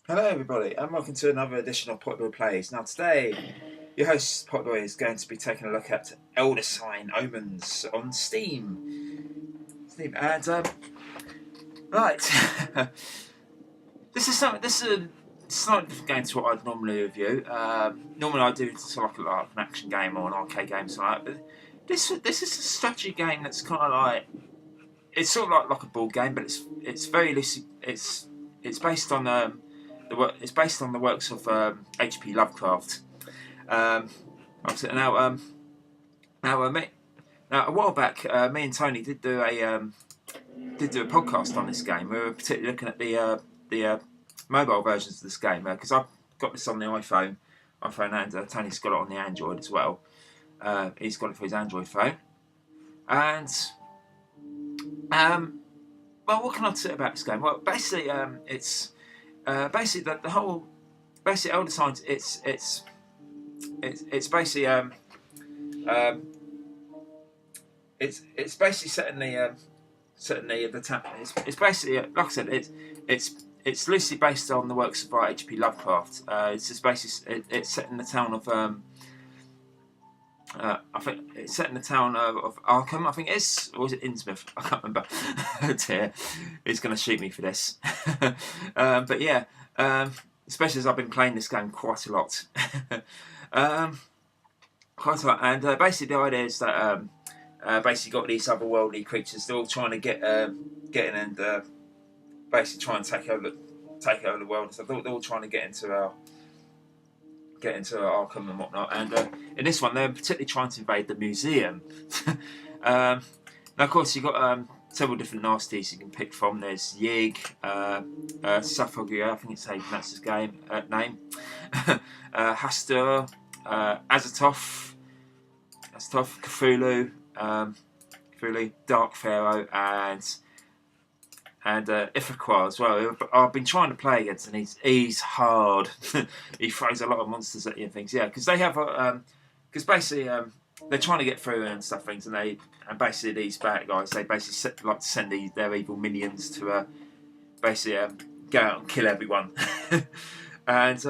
Hello everybody and welcome to another edition of Pottyboy Plays. Now today, your host Pottyboy is going to be taking a look at Elder Sign Omens on Steam. And right, this is a slightly different game to what I'd normally review. Normally I do sort of like an action game or an arcade game or something like that, but this is a strategy game that's kind of like, it's sort of like a board game, but it's very loosely, it's based on it's based on the works of H.P. Lovecraft. Now a while back, me and Tony did do a podcast on this game. We were particularly looking at the mobile versions of this game because I've got this on the iPhone, and Tony's got it on the Android as well. He's got it for his Android phone, and well, what can I say about this game? Well, basically, it's basically the whole basically Elder Signs. It's basically it's basically setting the town. It's basically like I said, it's loosely based on the works of H.P. Lovecraft. It's just basically it's set in the town of I think it's set in the town of Arkham. I think it is, or is it Innsmouth? I can't remember. Oh dear, he's going to shoot me for this. But yeah, especially as I've been playing this game quite a lot. And basically the idea is that basically got these otherworldly creatures. They're all trying to get in and basically try and take over the world. So they're all trying to get into Arkham and whatnot. And in this one, they're particularly trying to invade the museum. Now, of course, you've got several different nasties you can pick from. There's Yig, Safogia, I think it's how you pronounce his name, Hastur, Azathoth, Cthulhu, Dark Pharaoh, and Ithaqua as well. I've been trying to play against, and he's hard. He throws a lot of monsters at you and things. Yeah, because they have because basically they're trying to get through and stuff things, and basically these bad guys, they basically like to send their evil minions to basically go out and kill everyone. and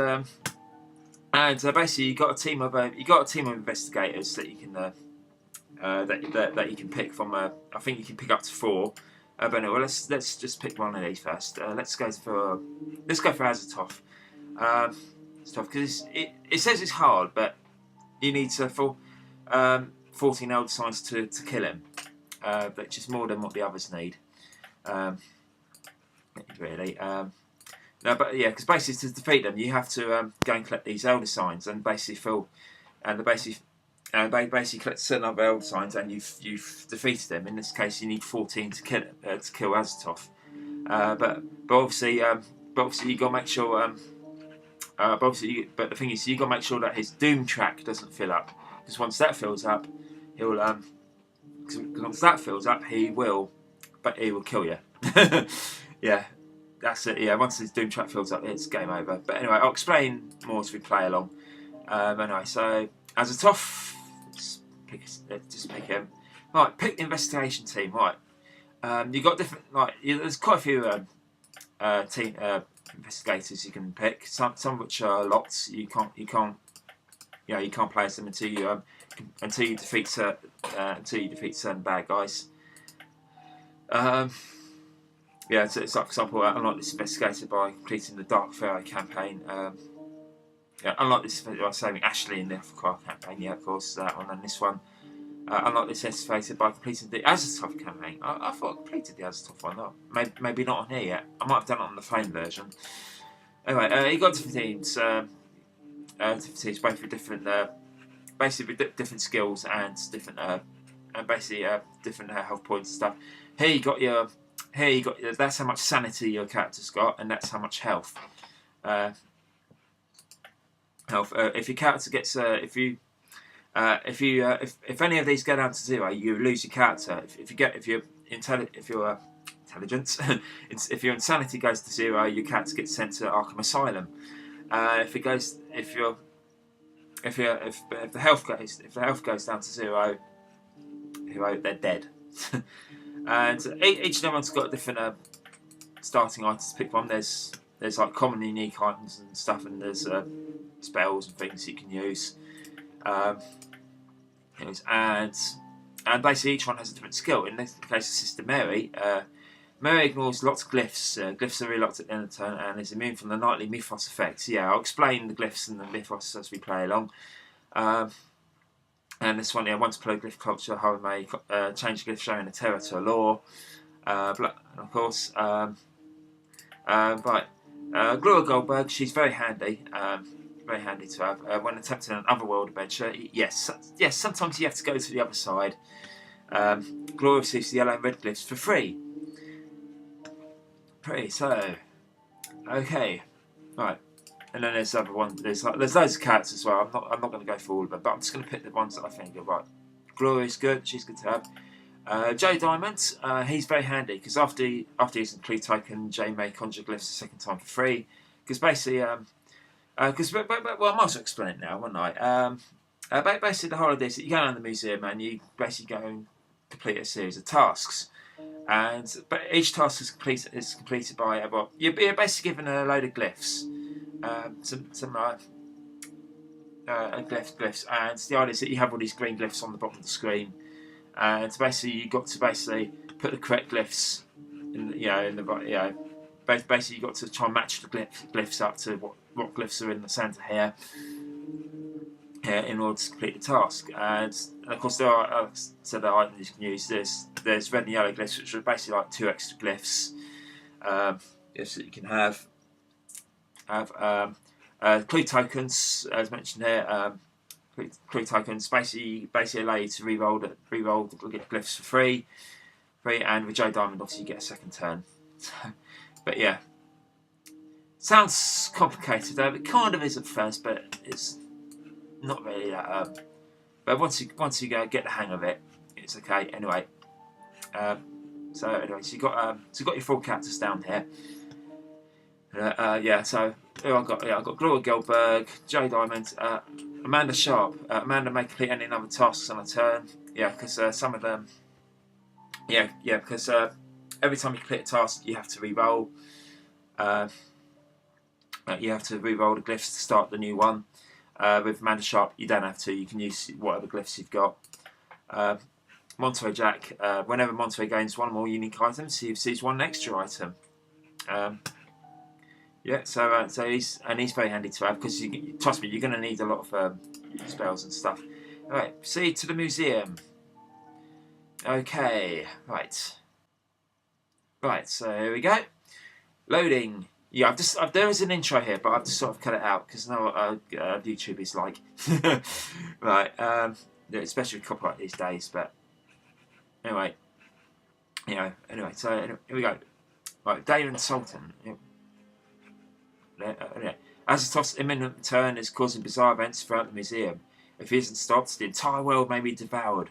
basically you got a team of investigators that you can that you can pick from. I think you can pick up to 4. But anyway, let's just pick one of these first. Let's go for Azathoth. Because it says it's hard, but you need 14 Elder Signs to kill him, which is more than what the others need. Really. No, but yeah, because basically to defeat them, you have to go and collect these Elder Signs and basically basically collect certain other Elder Signs, and you've defeated them. In this case, you need 14 to kill Azathoth. But obviously you got to make sure. But the thing is, you got to make sure that his doom track doesn't fill up. Because once that fills up, he will kill you. Yeah, that's it. Yeah, once his doom track fills up, it's game over. But anyway, I'll explain more as we play along. Anyway, so Azathoth. Just pick him. Right, pick the investigation team. Right, you got different. There's quite a few team investigators you can pick. Some which are locked. You can't play as them until you defeat certain bad guys. Yeah, so it's like, for example, unlock this investigator by completing the Dark Pharaoh campaign. Yeah, unlike this, I was saving Ashley in the Lovecraft campaign. Yeah, of course, that one. And this one, unlike this investigator by completing the Azathoth campaign. I thought I completed the Azathoth one. No, maybe not on here yet. I might have done it on the phone version. Anyway, you got different teams. Both with different, basically with different skills and different, different health points and stuff. Here you got that's how much sanity your character's got, and that's how much health. If your character gets if any of these go down to 0, you lose your character. If your intelligence, if your insanity goes to 0, your character gets sent to Arkham Asylum. If the health goes down to 0, they're dead. And each of them one's got a different starting items to pick from. There's like common unique items and stuff, and there's spells and things you can use. And basically each one has a different skill. In this case, of Sister Mary. Mary ignores lots of glyphs. Glyphs are really locked at the end of the turn and is immune from the nightly mythos effects. Yeah, I'll explain the glyphs and the mythos as we play along. And this one, once per glyph culture, how we may change a glyph showing a terror to a lore. And of course, Gloria Goldberg, she's very handy. Very handy to have. When attempting an otherworld adventure, yes, sometimes you have to go to the other side. Gloria receives the yellow and red glyphs for free. So, okay, right. And then there's the other one. There's loads of characters as well. I'm not going to go through all of them, but I'm just going to pick the ones that I think are right. Gloria's good. She's good to have. Jay Diamond. He's very handy because after using the clue token, Jay may conjure glyphs a second time for free. Because basically, well, I might as well explain it now, won't I? Basically, the whole idea is that you go around the museum and you basically go and complete a series of tasks. But each task is completed by you're basically given a load of glyphs. Some glyphs, and the idea is that you have all these green glyphs on the bottom of the screen, and basically you've got to put the correct glyphs basically you've got to try and match the glyphs up to what glyphs are in the centre here in order to complete the task. And of course there are other items you can use. There's red and yellow glyphs, which are basically like 2 extra glyphs that you can have. Clue tokens, as mentioned here. Clue tokens basically allow you to re-roll the glyphs for free. And with Joe Diamond, obviously, you get a second turn. But yeah, sounds complicated though. It kind of is at first, but it's not really that. But once you get the hang of it, it's okay. Anyway, so you got your 4 characters down here. So I've got Gloria Goldberg, Joe Diamond, Amanda Sharp. Amanda may complete any other tasks on a turn. Yeah, because some of them. Because every time you complete a task, you have to re-roll. You have to re-roll the glyphs to start the new one. With Amanda Sharp, you don't have to. You can use whatever glyphs you've got. Monterey Jack. Whenever Monterey gains 1 more unique item, he receives 1 extra item. So he's very handy to have because trust me, you're going to need a lot of spells and stuff. All right, proceed to the museum. Okay, right. So here we go. Loading. Yeah, there is an intro here, but I've just sort of cut it out because I know what YouTube is like. Right, especially with copyright these days. But anyway, so here we go. Right, Damon Sultan. As a toss imminent turn is causing bizarre events throughout the museum. If he isn't stopped, the entire world may be devoured.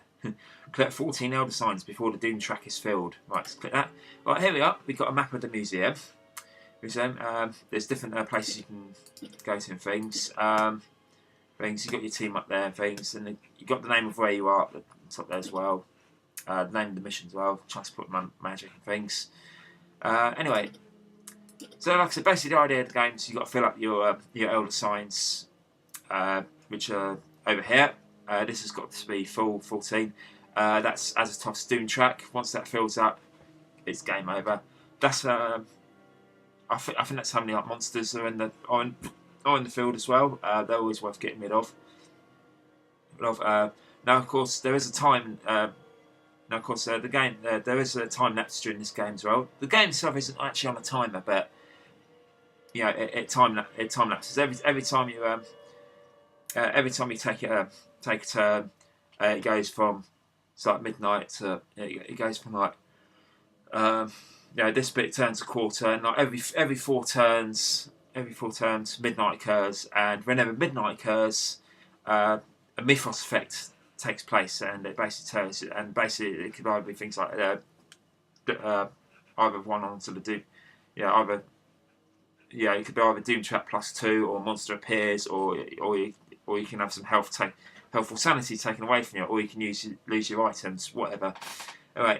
Collect 14 elder signs before the doom track is filled. Right, let's click that. Right, here we are. We've got a map of the museum. There's different places you can go to and things. You've got your team up there and things, and you've got the name of where you are at the top there as well. The name of the mission as well. Transport magic and things. Anyway. So, like I said, basically the idea of the game is you've got to fill up your elder signs, which are over here. This has got to be full 14. That's as a toss doom track. Once that fills up, it's game over. That's I think that's how many monsters are in the field as well. They're always worth getting rid of. Now, of course, there is a time. The game there is a time lapse during this game as well. The game itself isn't actually on a timer, but it time lapses every time you take a turn. It goes from midnight to it goes from this bit turns a quarter, and like every 4 turns midnight occurs, and whenever midnight occurs, a mythos effect takes place, and it basically tells you, and basically it could either be things like either one onto the doom, it could be either doom trap +2 or monster appears, or you can have some health or sanity taken away from you, or you can lose your items, whatever. Anyway,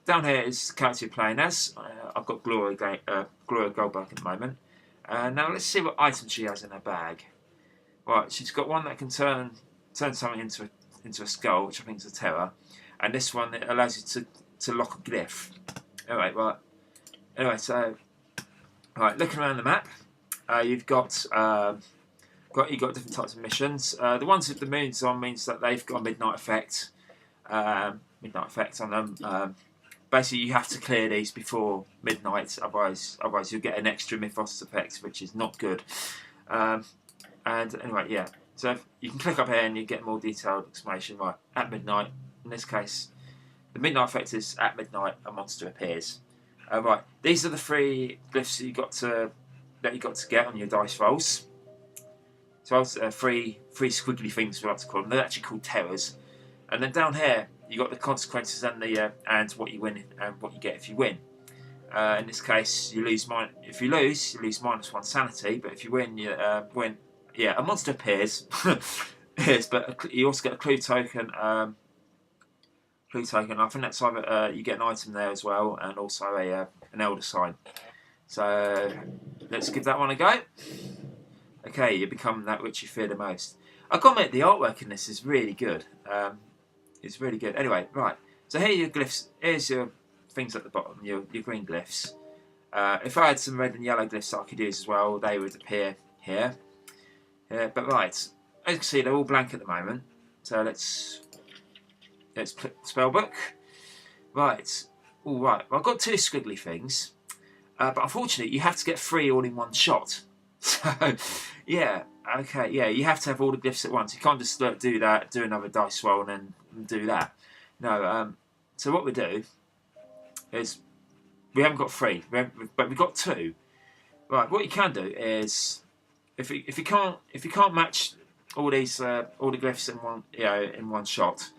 down here is the character you're playing as. I've got Gloria Goldberg at the moment. Now let's see what items she has in her bag. Right, she's got one that can turn something into a skull, which I think is a terror, and this one that allows you to lock a glyph. Alright, right. Anyway, so looking around the map, you've got different types of missions. The ones with the moons on means that they've got a midnight effect. Midnight effect on them. Basically, you have to clear these before midnight, otherwise you'll get an extra Mythos effect, which is not good. And anyway, yeah. So you can click up here and you get more detailed explanation. Right, at midnight, in this case, the midnight effect is at midnight a monster appears. Right, these are the 3 glyphs that you got to get on your dice rolls. So 3 squiggly things we like to call them. They're actually called terrors. And then down here you got the consequences and what you win and what you get if you win. In this case, if you lose, you lose -1 sanity. But if you win, you win. Yeah, a monster appears. But you also get a clue token. I think that's either you get an item there as well, and also an elder sign. So let's give that one a go. Okay, you become that which you fear the most. I've got to admit, the artwork in this is really good. It's really good. Anyway, right. So here are your glyphs. Here's your things at the bottom, your green glyphs. If I had some red and yellow glyphs that I could use as well, they would appear here. But right, as you can see, they're all blank at the moment. So let's click spellbook. Right. All right. Well, I've got 2 squiggly things, but unfortunately, you have to get 3 all in one shot. So yeah. Okay. Yeah. You have to have all the glyphs at once. You can't just do that, do another dice roll, and then do that. No. So what we do is we haven't got 3, but we've got 2. Right. What you can do is if you can't match all the glyphs in one shot,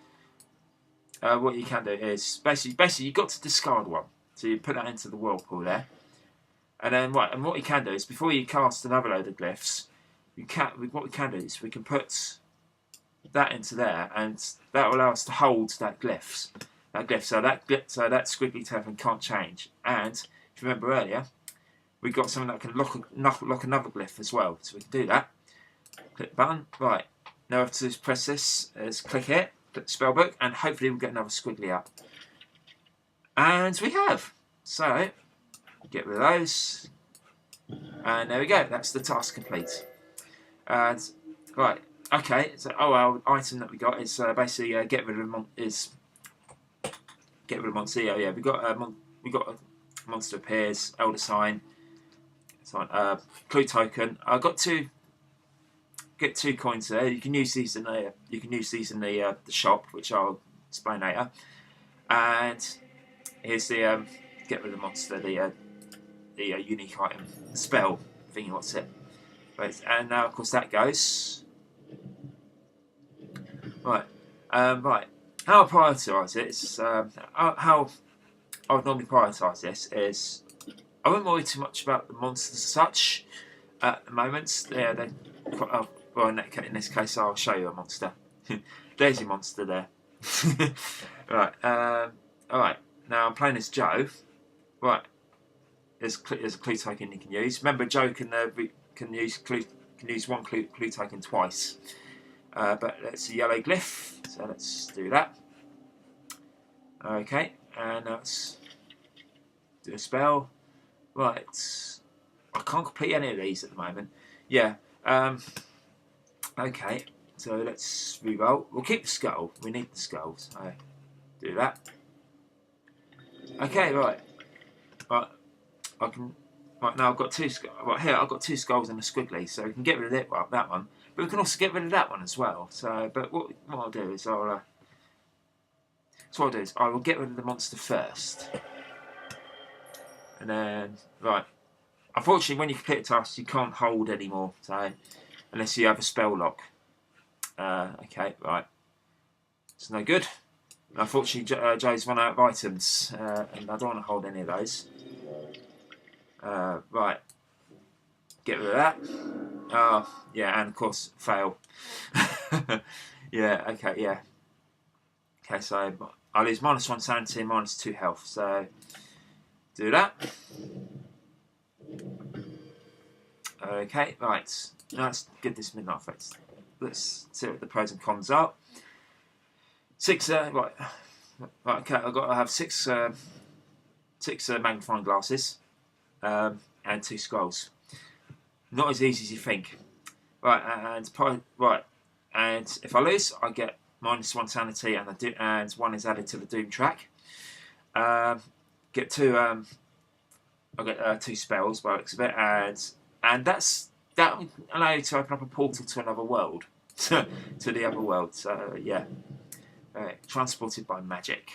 what you can do is basically you've got to discard one. So you put that into the whirlpool there, and then and what you can do is before you cast another load of glyphs, what we can do is we can put that into there, and that will allow us to hold that glyph. So that squiggly token can't change. And if you remember earlier, we've got something that can lock another glyph as well. So we can do that. Click the button. Right. Now I have to press this. Click it. Click the spellbook, and hopefully we'll get another squiggly up. And we have. So get rid of those. And there we go. That's the task complete. And right. Okay. So our item that we got is basically get rid of monster. Yeah. We got a monster appears. Elder sign. Clue token. I got get 2 coins there. You can use these in the shop, which I'll explain later. And here's the get rid of the monster, the unique item, the spell thingy. What's it? Right, and now of course that goes. Right, right. How I prioritise it is how I would normally prioritise this is. I won't worry too much about the monsters as such at the moment. They're quite, well, in this case, I'll show you a monster. There's your monster there. Right. Alright. Now I'm playing as Joe. Right. There's a clue token you can use. Remember, Joe can use one clue token twice. But that's a yellow glyph. So let's do that. Okay. And let's do a spell. Right, I can't complete any of these at the moment. Yeah. Okay. So let's re-roll. We'll keep the skull. We need the skull. So do that. Okay. Right. Right. I can. Right now I've got 2 skulls. Right here I've got 2 skulls and a squiggly. So we can get rid of it. Well, that one. But we can also get rid of that one as well. So, but what I'll do is I will get rid of the monster first. And then, right. Unfortunately, when you complete a task, you can't hold anymore. So, unless you have a spell lock. Okay, right. It's no good. Unfortunately, Joe's run out of items, and I don't want to hold any of those. Right. Get rid of that. Yeah, and of course, fail. Yeah. Okay. Yeah. Okay, so I lose -1 sanity and -2 health. So do that. Okay, right. Now let's give this midnight effect. Let's see what the pros and cons are. 6. Right. Okay, I have 6 magnifying glasses and 2 scrolls. Not as easy as you think. Right, and if I lose, I get -1 sanity, and 1 is added to the Doom track. Get 2. I get 2 spells by the looks of it, and that will allow you to open up a portal to another world, to the other world. So yeah, transported by magic.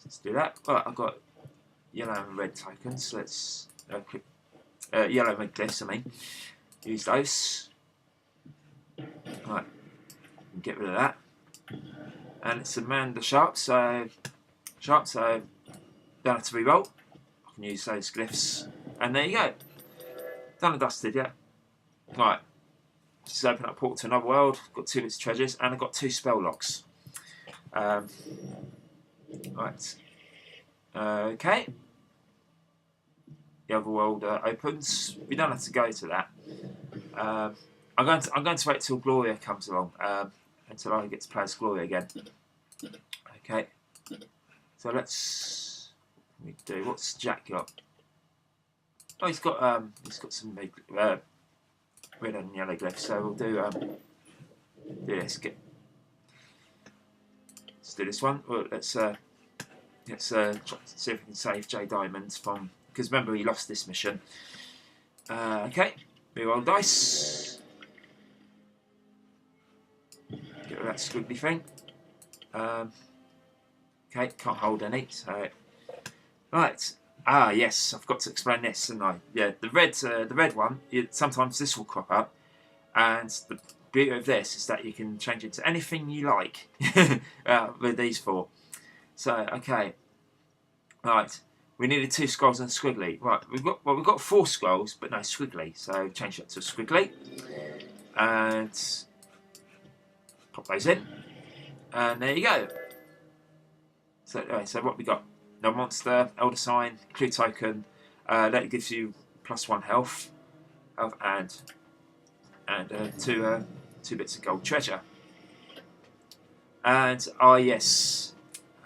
Let's do that. Right, I've got yellow and red tokens. So let's yellow and red glyphs. I mean, use those. Right, get rid of that. And it's Amanda sharp, so don't have to reroll. I can use those glyphs, and there you go. Done and dusted, yeah. Right, just open up a portal to another world. Got 2 bits of treasures, and I've got 2 spell locks. Right. Okay. The other world opens. We don't have to go to that. I'm going to wait till Gloria comes along. Until I get to play as Gloria again. Okay. So let's do. What's Jack got? Oh, he's got some red and yellow glyphs. So we'll do this. Let's do this one. Well, let's try to see if we can save J Diamond from, because remember he lost this mission. Okay, reroll dice. Get rid of that squiggly thing. Okay, can't hold any. So right. Ah, yes, I've got to explain this, haven't I? Yeah, the red one. Sometimes this will crop up, and the beauty of this is that you can change it to anything you like with these 4. So okay, right. We needed 2 scrolls and squiggly. Right, we've got 4 scrolls, but no squiggly. So change that to squiggly, and pop those in, and there you go. So what we got? No monster, elder sign, clue token. That gives you +1 health, and 2 bits of gold treasure. And yes,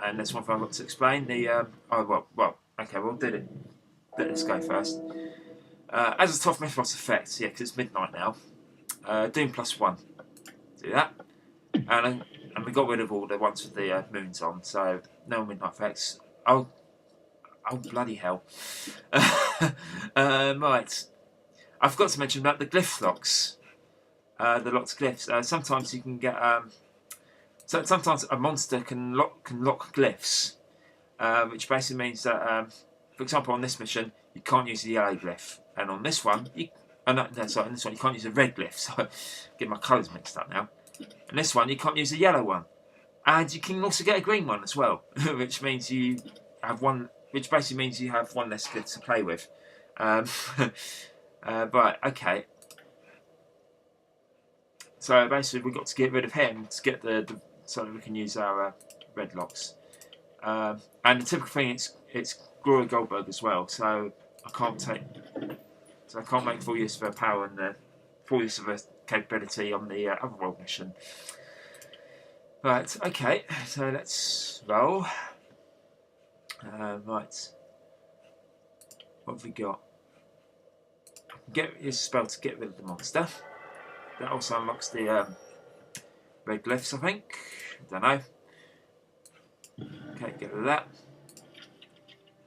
and there's one thing I've got to explain. Okay, we'll do it. Let's go first. As a Tough Mythos effect, yeah, because it's midnight now. Doom +1. Do that, and we got rid of all the ones with the moons on, so no midnight effects. Oh bloody hell! Right, I forgot to mention about the glyph locks. The locked glyphs. Sometimes you can get. So sometimes a monster can lock glyphs, which basically means that, for example, on this mission you can't use the yellow glyph, and on this one, on this one you can't use the red glyph. So I get my colours mixed up now. And this one you can't use the yellow one, and you can also get a green one as well, which means you have one. Which basically means you have 1 less glyph to play with. Right, okay. So basically, we've got to get rid of him to get so that we can use our red locks. And the typical thing, it's Gloria Goldberg as well. So I can't make full use of her power and full use of her capability on the other world mission. Right, okay. So let's roll. Right. What have we got? Get his spell to get rid of the monster. That also unlocks the red glyphs, I think. Don't know. Okay, get rid of that.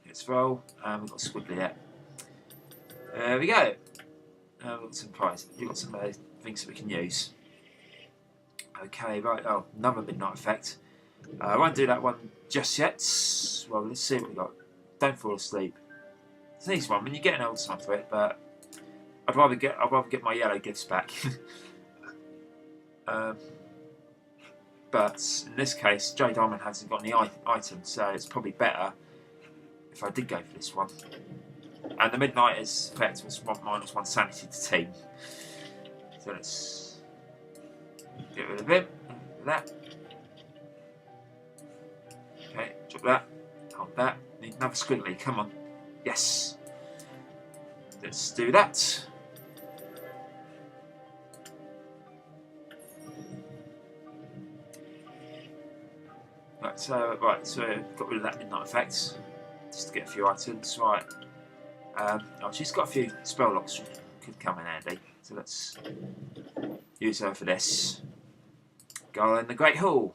Let's roll. We've got squiggly there. There we go. We've got some prizes. We've got some things that we can use. Okay, right. Oh, another midnight effect. I won't do that one just yet. Well, let's see what we got. Don't fall asleep. It's an easy one. I mean, you get an old sign for it, but I'd rather get my yellow gifts back. But in this case, J Diamond hasn't got any items, so it's probably better if I did go for this one. And the Midnight's effect was -1 sanity to team. So let's get rid of him. That. Drop that. Hold that. Need another squiggly. Come on. Yes. Let's do that. Right, so got rid of that midnight effect just to get a few items. Right. Oh, she's got a few spell locks could come in handy. So let's use her for this. Go in the Great Hall.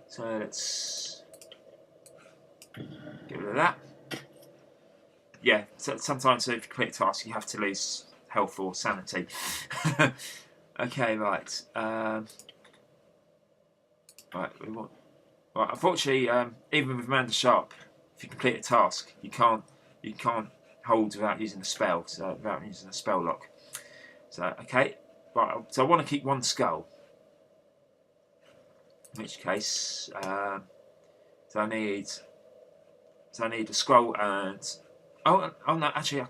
So let's get rid of that. Yeah, so sometimes if you complete a task, you have to lose health or sanity. Okay, right. Right, we want. Right, unfortunately, even with Amanda Sharp, if you complete a task, you can't hold without using a spell. So without using a spell lock. So okay, right. So I want to keep one skull. In which case, so I need a scroll and oh no, actually I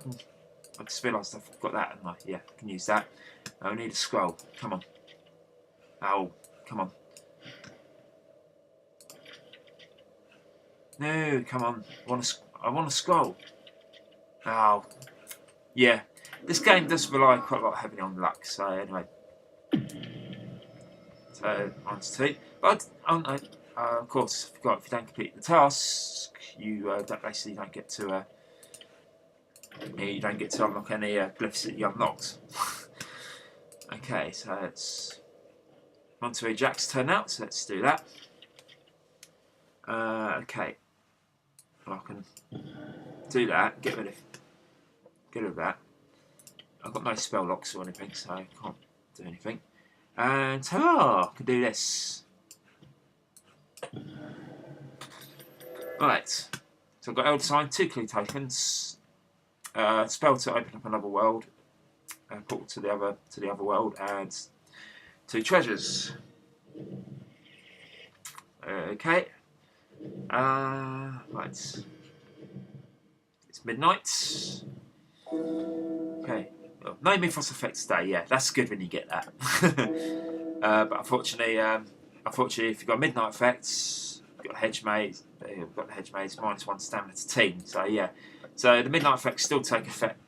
just realised I've got that, and yeah, I can use that. I need a scroll. Come on. Oh, come on. No, come on. I want a scroll. Oh, yeah. This game does rely quite a lot heavily on luck. So anyway, so -2. But of course, I forgot if you don't complete the task, you basically don't get to unlock any glyphs that you unlocked. Okay, so it's on to Jack's turn out. So let's do that. Okay, well, I can do that. Get rid of that. I've got no spell locks or anything, so I can't do anything. And ta-da! I can do this. Right. So I've got Elder Sign, 2 clue tokens, spell to open up another world, portal to the other world, and 2 treasures. Okay. Right. It's midnight. Okay. Well, no Mythos effect today. Yeah, that's good when you get that. But unfortunately, if you've got midnight effects, you've got the hedge maze. You've got the hedge maze -1 stamina to team. So yeah. So the midnight effects still take effect.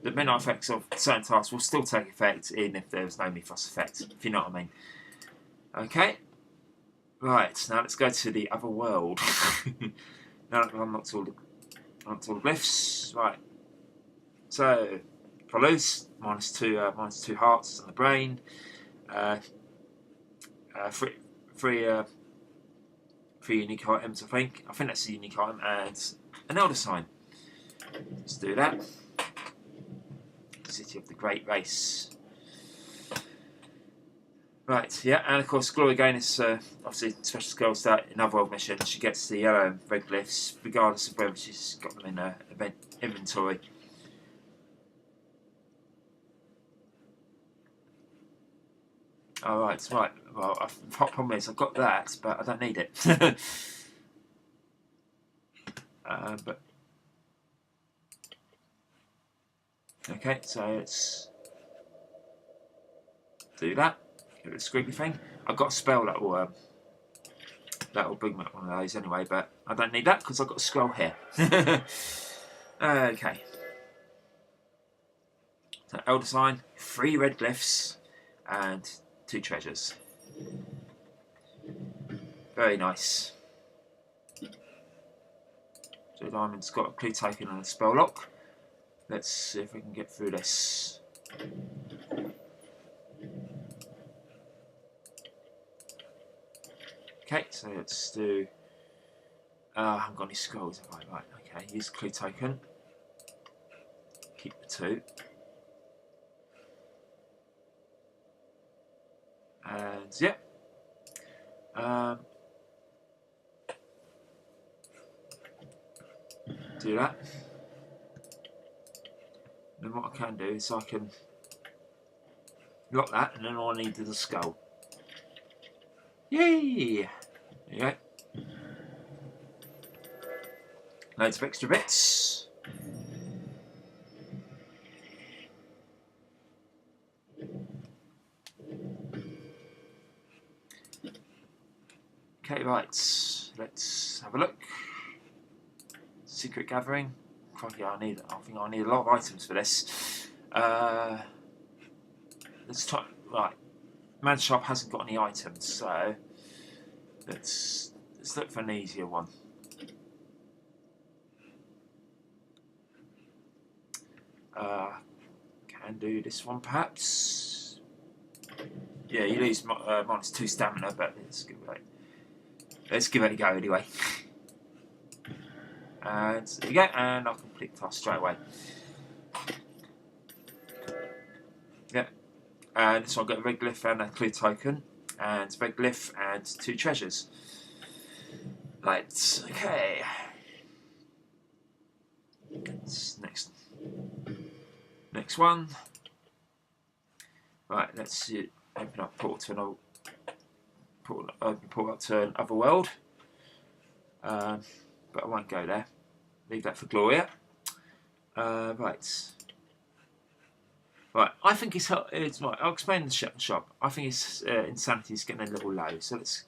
The midnight effects of certain tasks will still take effect even if there's no Mythos effect. If you know what I mean. Okay. Right. Now let's go to the other world. Now that I've unlocked all the glyphs. Right. So follows -2 hearts on the brain. Three unique items, I think that's a unique item, and an Elder Sign. Let's do that. City of the Great Race. Right, yeah, and of course Glory Gain is obviously special skill that in Otherworld mission she gets the yellow and red glyphs regardless of whether she's got them in her inventory. Alright, right. Well, the problem is I've got that, but I don't need it. But okay, so let's do that. Get the squiggly thing. I've got a spell that will bring me up one of those anyway, but I don't need that because I've got a scroll here. Okay. So Elder Sign, 3 red glyphs, and 2 treasures. Very nice. So Diamond's got a clue token and a spell lock. Let's see if we can get through this. Okay, so let's do. I haven't got any scrolls. Right, okay. Use the clue token. Keep the 2. And yeah. Do that. Then what I can do is I can lock that, and then all I need is a skull. Yay! There you go. Loads of extra bits. Okay, right. Let's have a look. Secret gathering. Crikey, I think I need a lot of items for this. Let's try. Right. Man shop hasn't got any items, so let's look for an easier one. Can do this one perhaps. Yeah, you lose -2 stamina, but let's give it a go anyway. And there you go, and I'll complete the task straight away. Yeah, and so I've got a red glyph and a clue token, and red glyph and 2 treasures. Right, okay. Next one. Right, let's see, open up portal to another portal up to another world. But I won't go there. Leave that for Gloria. Right. Right, I think it's right. I'll explain the shop. I think it's insanity is getting a little low. So let's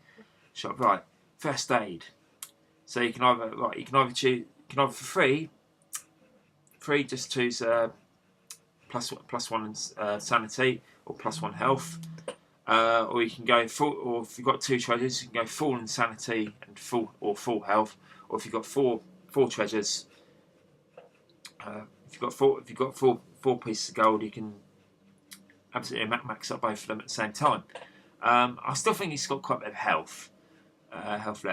shop. Right, first aid. So you can either choose. You can either for free just choose +1 sanity or +1 health, or you can go full. Or if you've got 2 treasures, you can go full insanity and full health. Or if you've got four treasures, if you've got four pieces of gold, you can absolutely max up both of them at the same time. I still think he's got quite a bit of health left,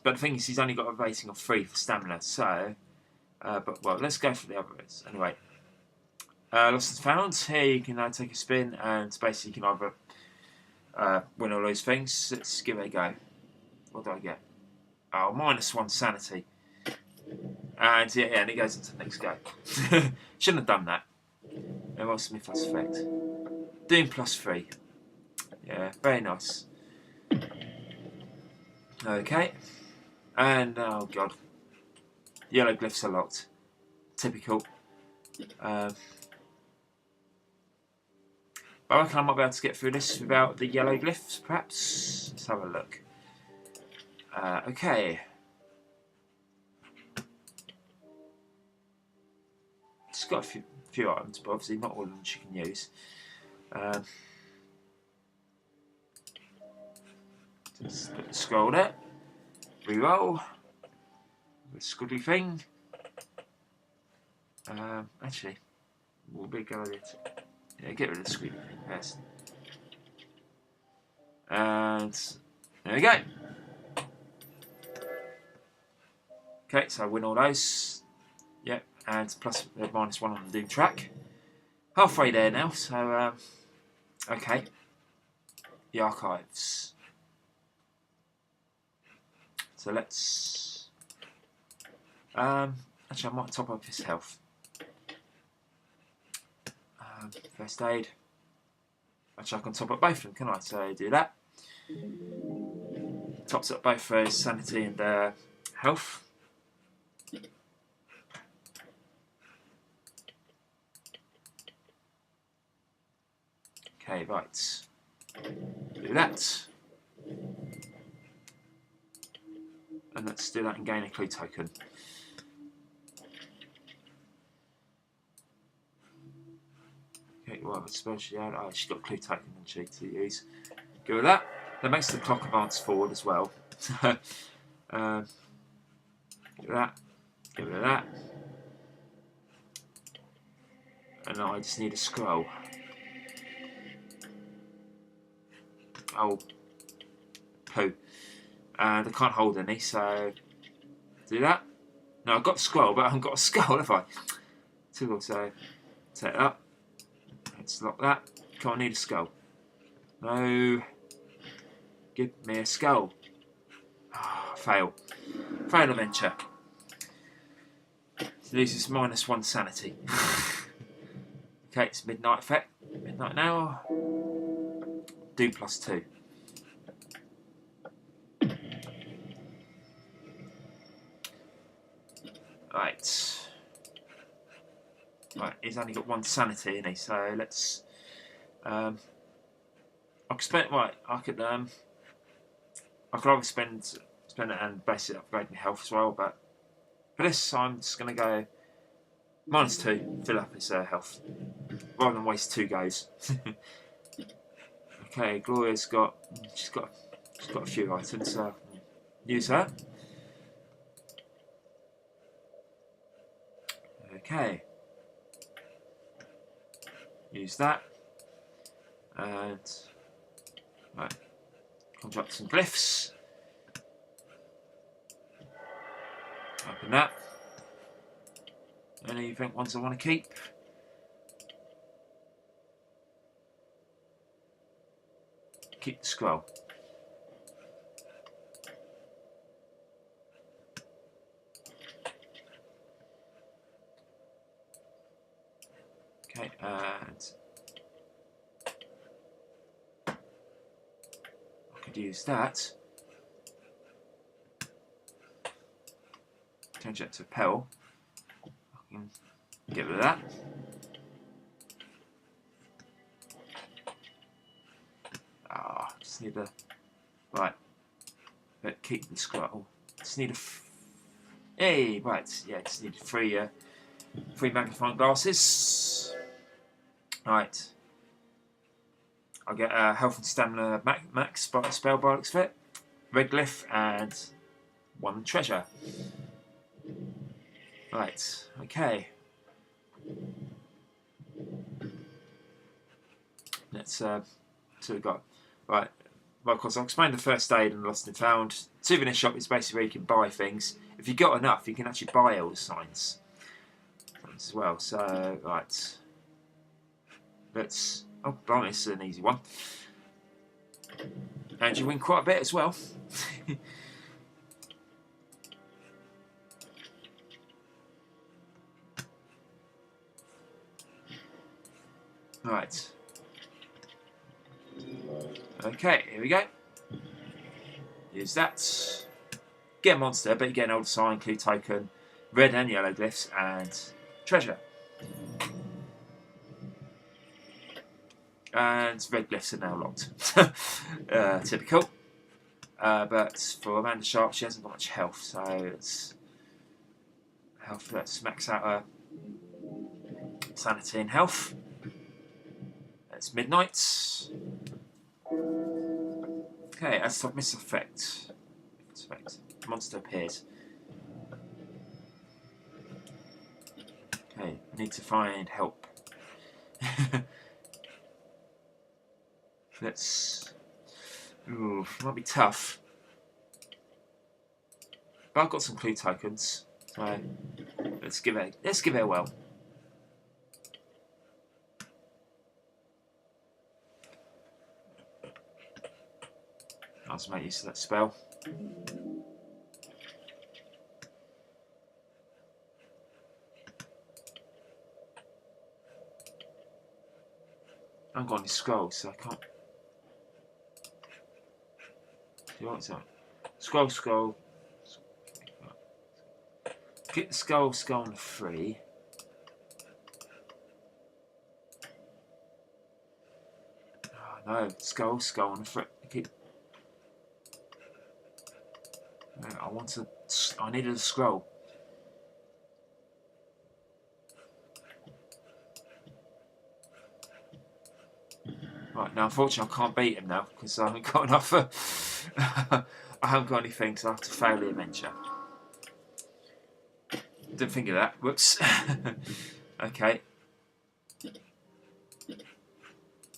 but the thing is, he's only got a rating of 3 for stamina. So, well, let's go for the others anyway. Lost and found. Here you can take a spin, and basically you can either win or lose things. Let's give it a go. What do I get? Oh, -1 sanity. And yeah, and it goes into the next go. Shouldn't have done that. Emerald Smith plus effect. Doom +3. Yeah, very nice. Okay. And oh god. Yellow glyphs are locked. Typical. But I reckon I might be able to get through this without the yellow glyphs, perhaps. Let's have a look. Okay. It's got a few items, but obviously not all of them you can use. Just put the scroll there. Reroll. The squiggly thing. Actually, we'll be good at it. Yeah, get rid of the squiggly thing first. And there we go. Okay, so I win all those. Yep, and plus -1 on the Doom track. Halfway there now, so okay. The archives. So let's actually I might top up his health. First aid. Actually I can top up both of them, can I? So do that. Tops up both his sanity and health. Okay, right. Do that. And let's do that and gain a clue token. Okay, well, especially oh, she's got a clue token and she to use. Go with that. That makes the clock advance forward as well. Get rid of that. Get rid of that. And now I just need a scroll. Oh, poo. And I can't hold any, so do that. No, I've got the scroll, but I haven't got a skull, have I? So take it up. Let's lock that. Can't need a skull. No. Give me a skull. Oh, fail. Fail adventure. So this is -1 sanity. Okay, it's midnight effect. Midnight now. Doom +2. Right. Right, he's only got 1 sanity in he, so let's I expect right, I could I could always spend it and basically upgrade my health as well, but for this I'm just going to go -2, fill up his health, rather than waste 2 goes. Okay, Gloria's got she's got a few items, so use her. Okay, use that, and right, conjure up some glyphs. Open that. Any event ones I want to keep. Keep the scroll. Okay, and I could use that. Change that to a pearl. I can get rid of that. Just need a right. But keep the scroll. Just need a. Hey, right. Yeah, just need 3 magnifying glasses. Right. I'll get health and stamina max spell by looks of it. Red glyph and 1 treasure. Right. Okay. Let's see what we've got. Right. Well, of course, I'll explain the first aid and lost and found. Souvenir shop is basically where you can buy things. If you've got enough, you can actually buy elder signs as well. So, right. Let's. Oh, blimey, this is an easy one. And you win quite a bit as well. Right. Okay, here we go. Use that. Get a monster, but you get an old sign, clue token, red and yellow glyphs, and treasure. And red glyphs are now locked. Typical. But for Amanda Sharp, she hasn't got much health, so it's health. Let's max out her sanity and health. It's midnight. Okay, as to miss effect. Monster appears. Okay, need to find help. Let's. Ooh, might be tough. But I've got some clue tokens, so let's give it a whirl. I'll just make use of that spell. I haven't got any scrolls, so I can't. Do you want something? Scroll. Get the skull on 3. Oh no, skull on 3. Keep. I needed a scroll. Right, now unfortunately I can't beat him now because I haven't got enough. I haven't got anything, so I have to fail the adventure. Didn't think of that. Whoops. Okay.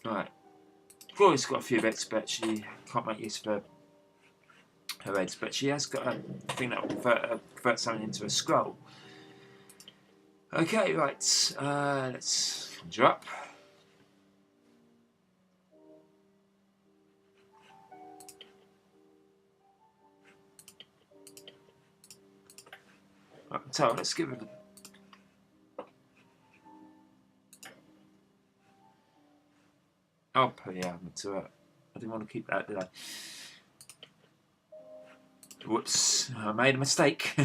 Right. Gloria's got a few bits, but she can't make use of her heads. But she has got a thing that will convert something into a scroll. Okay, right. Let's conjure up. Right, so let's give it a. Oh, yeah, I meant to. I didn't want to keep that, did I? Whoops, I made a mistake.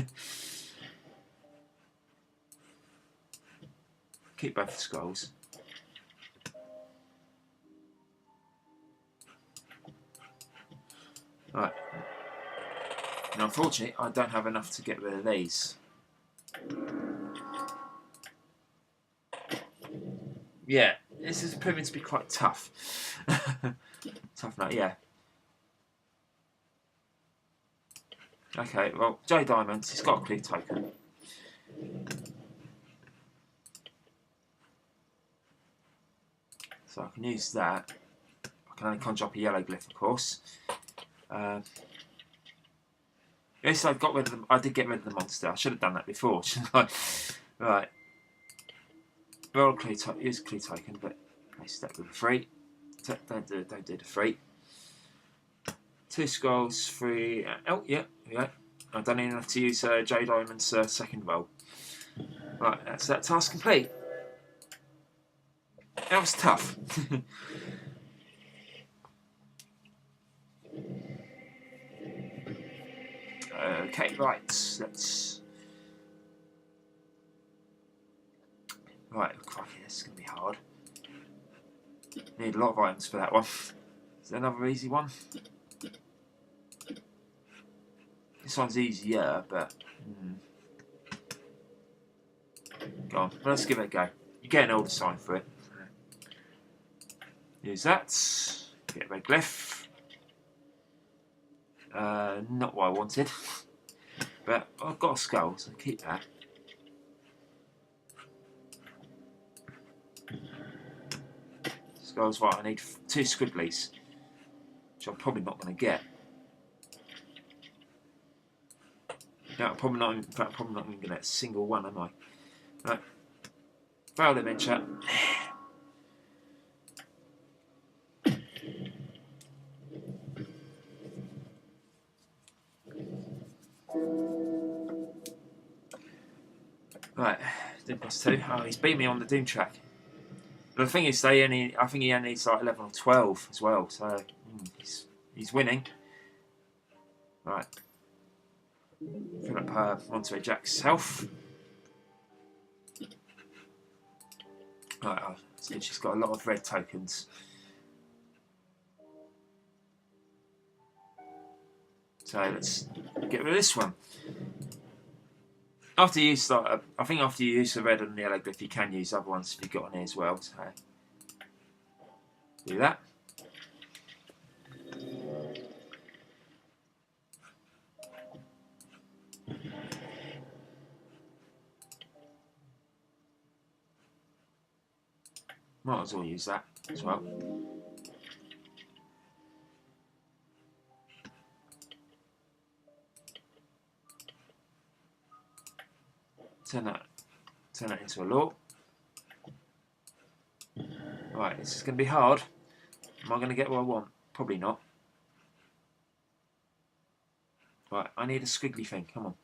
Keep both the scrolls. Right, And unfortunately, I don't have enough to get rid of these. Yeah, this is proving to be quite tough. Tough nut, yeah. Okay, well, J Diamonds, he's got a clue token. So I can use that. I can only conjure up a yellow glyph, of course. Yes, I got rid of them. I did get rid of the monster. I should have done that before, shouldn't I? Right. Roll clue use a clue token, but I step with a 3. Don't do the 3. 2 scrolls, 3. Oh, yeah. I don't even have to use J Diamond's second roll. Right, that's that task complete. That was tough. Okay, right. Let's. Right, crikey, this is going to be hard. Need a lot of items for that one. Is there another easy one? This one's easier, but. Go on, let's give it a go. You get an older sign for it. Use that. Get a red glyph. Not what I wanted. But I've got a skull, so keep that. Skull's right, I need 2 squigglies, which I'm probably not going to get. No, I'm probably not. In fact, I'm probably not going to get a single one, am I? Right. Failed adventure. Right, Doom plus 2. Oh, he's beat me on the Doom track. But the thing is, I think he only needs like 11 or 12 as well, so he's winning. Right. Fill up onto a Jack's health. Right, oh, she's got a lot of red tokens. So let's get rid of this one. After you start, I think after you use the red and the yellow glyph, you can use other ones if you've got on here as well. So do that. Might as well use that as well. Turn that into a law. Right, this is going to be hard. Am I going to get what I want? Probably not. Right, I need a squiggly thing. Come on.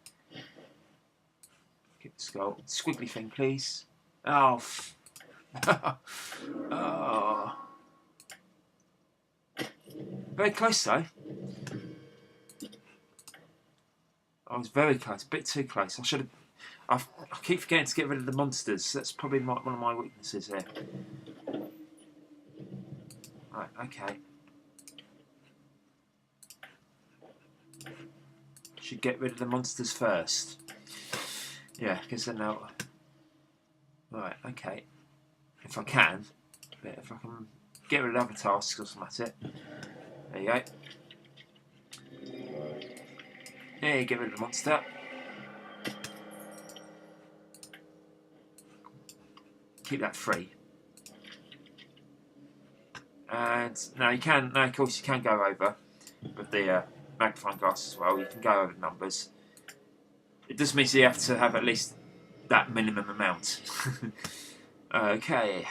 Get the skull. Squiggly thing, please. Oh. Oh. Very close though. I was very close. A bit too close. I should have. I keep forgetting to get rid of the monsters. That's probably one of my weaknesses here. Right, okay. Should get rid of the monsters first. Yeah, because then they'll... Right, okay. If I can. But if I can get rid of other tasks, or something, that's it. There you go. Yeah, get rid of the monster. Keep that free. And now you can, now of course you can go over with the magnifying glass as well. You can go over the numbers. It just means you have to have at least that minimum amount. Okay.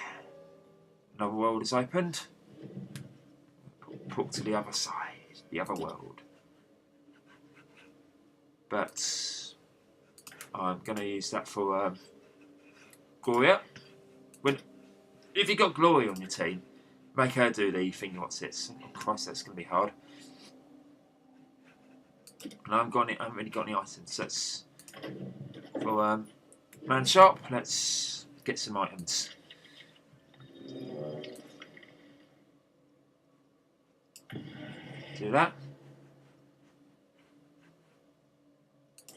Another world is opened. Put to the other side, the other world. But I'm going to use that for Gloria. If you've got Gloria on your team, make her do the thing. What's it? Oh Christ, that's going to be hard. And I haven't really got any items. So let's for man shop. Let's get some items. Do that.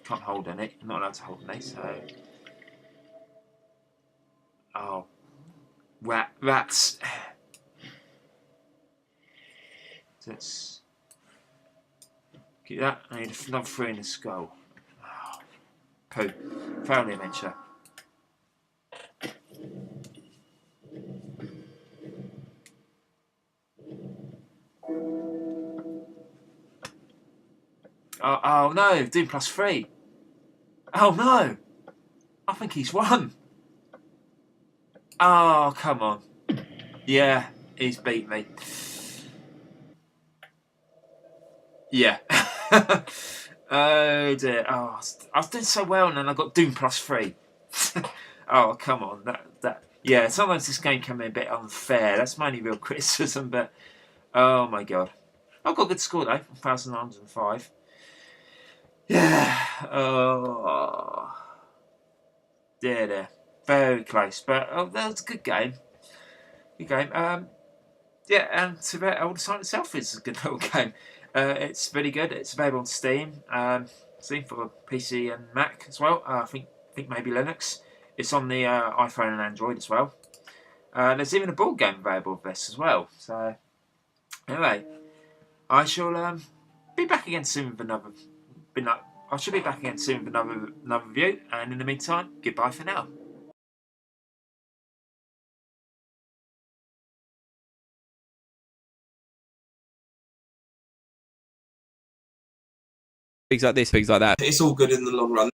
can't hold any. I'm not allowed to hold any, so... Oh. Rats. Let's get that. I need another 3 in the skull. Oh, poo. Family adventure. Oh no, Doom +3. Oh no! I think he's won. Oh, come on. Yeah, he's beat me. Yeah. Oh dear. Oh, I was doing so well and then I got Doom +3. Oh, come on. Yeah, sometimes this game can be a bit unfair. That's my only real criticism, but oh my god. I've got a good score though, 1,905. Yeah. Oh. Dear. Very close. But that was a good game. Good game. Yeah, and to bet Old Sign itself is a good little game. It's really good. It's available on Steam. Steam for PC and Mac as well. I think maybe Linux. It's on the iPhone and Android as well. There's even a board game available with this as well. So anyway, I shall be back again soon with another. I should be back again soon with another review. And in the meantime, goodbye for now. Pigs like this, pigs like that. It's all good in the long run.